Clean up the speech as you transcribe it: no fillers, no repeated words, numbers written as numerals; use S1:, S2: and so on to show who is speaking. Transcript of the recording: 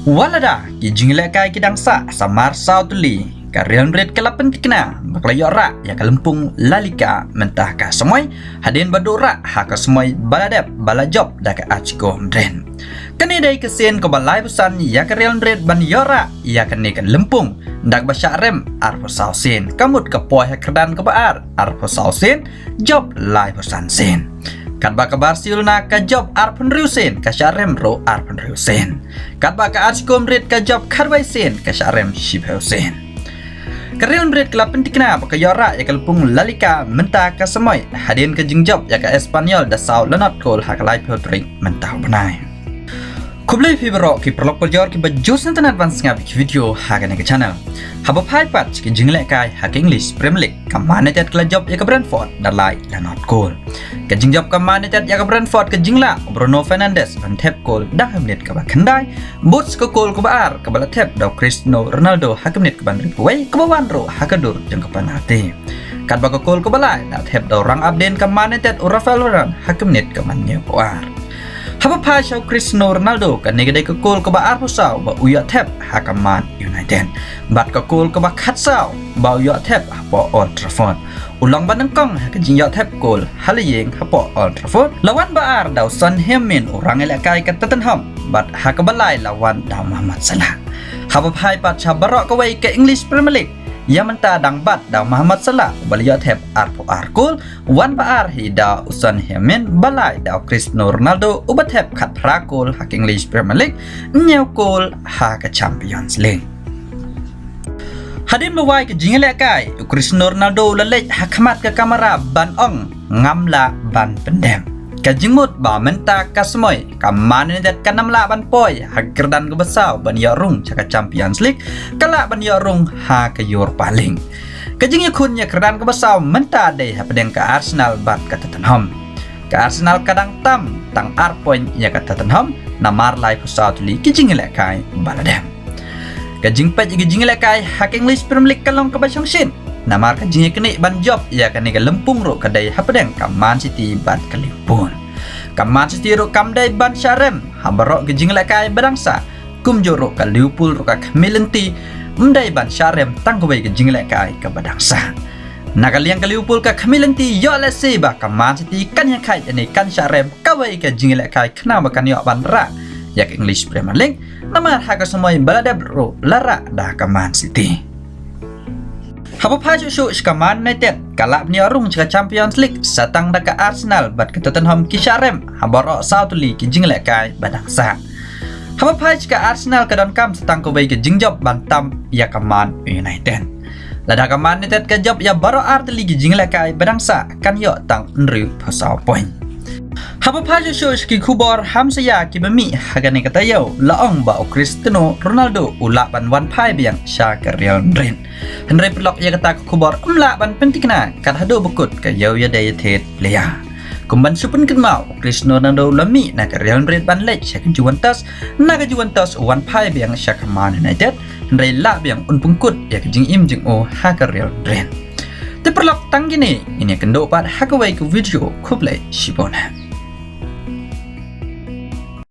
S1: Walada ki jingle kai ki dangsa samar sautuli ka real Madrid kalapan tikna baklayo ra ya kalempung lalika mentah ka semoy hadin badura ha ka semoy baladep balajob da ka achko Madrid kani dai kesen ko balai pesan ya ka real Madrid ban yora ya kani ka lempung dak basyarem arpo sausen kamut ka poy ha kerdan ka baar arpo sausen job lai pesan sen Kadba ka Barcelona ka job arpun riusen ka syarem ro arpun riusen. Kadba ka Atletico Madrid ka job karwai sen ka syarem shibhausen. Ka Real Madrid ka lapan tikna ka yora ya kalpung lalika mentah ka semoy hadin ka jingjob ya ka Espanyol da sau lenot gol ha ka lai potring mentah benai. Kublai fibro ki perlok perjor ki bajus nantan advance ngapi ki video ha ka ke channel. Haba pai pat ki jingle kai ha ka English Premier League ka United ka job ya ka Brentford da lai lenot gol. Ka jingjop ka United ya ka Brentford ka jingla Bruno Fernandes ban tep gol dah menit ka ba kandai Boots ka gol ka baar ka bala tep da Cristiano Ronaldo ha ka menit ka ban ripuai ka bawan ro ha ka dur jang ka penalti. Kat ba ka gol ka bala da tep da orang abden ka United Rafael Varane ha ka menit ka man nya baar. Haba pa siya Cristiano Ronaldo ka negaday ka gol ka ba arpusaw ba uya tep ha ka Man United. Bat ka gol ka ba katsaw ba uya tep ha po Old Trafford. Ulang ba ng kong ha ka jingya tep gol halayeng ha po Old Trafford. Lawan ba ar daw Son Heung-min urang ilakay ka Tottenham bat ha ka balay lawan daw Muhammad Salah. Haba pa pat siya barok kaway ka English Premier League. Yamanta dang bat daw Muhammad Salah baliyo tep arpo arkul wan baar hi daw Son Heung-min balay daw Cristiano Ronaldo ubat tep kat prakul ha English Premier League nyaw kol ha ka Champions League. Hadin mawai ka jingle kai Cristiano Ronaldo lalej ha kamat ka kamera ban ong ngamla ban pendem. Ka jingmut ba menta ka semoy ka United ka namla ban poy ha gerdan ka basaw ban yarung ka Champions League kala ban yarung ha ka Europa League. Ka jingya kun ya gerdan ka basaw menta dei ha pedeng ka Arsenal bat ka Tottenham. Ka Arsenal kadang tam tang arpoin ya ka Tottenham namar lai pusat li ki jingle kai baladem. Ka jingpet ya jingle kai ha English Premier League kalong ka basang sin. Namar ka jingya kini ban job ya ka ni ka lempung ro ka dai ha pedeng ka Man City bat ka Liverpool. Ka Man City ro kam dai ban syarem ha barok ka jingle kai badangsa kum joro ka Liverpool ro ka Milenti mdai ban syarem tang ka ka jingle kai ka badangsa. Nakaliang ka Liverpool ka Milenti yo le se ba ka Man City kan yang kai ni kan syarem ka ka jingle kai kena ba kan yo ban ra ya ka English Premier League namar ha ka semoy balada ro lara da ka Man City. Haba pa syuk ka Man United kalap ni arung ka Champions League satang da ka Arsenal bat ka Tottenham ki syarem habaro sautuli ki jingle kai badangsa. Haba pa ka Arsenal ka don kam satang ko bai ka jingjob bantam ya ka Man United. Lada ka Man United ka job ya baro arteli ki jingle kai badangsa kan yo tang nriu pasau point. Haba pa syuk ki kubor hamsaya ki bami hagani katayo laong ba o Cristiano Ronaldo ula ban wan pai biang sya ka Real Madrid. Henry pelok ya kata kubor umla ban pentikna kat hado bekut ka yau ya daya tet playa. Kumban supun kenmau Cristiano Ronaldo lami na ka Real Madrid ban lech sya ka Juventus na ka Juventus wan pai biang sya ka Man United. Henry la biang un pungkut ya ka jing im jing o ha ka Real Madrid. Te perlok tang gini ini kendo pat hakawai ku video kublai shibona.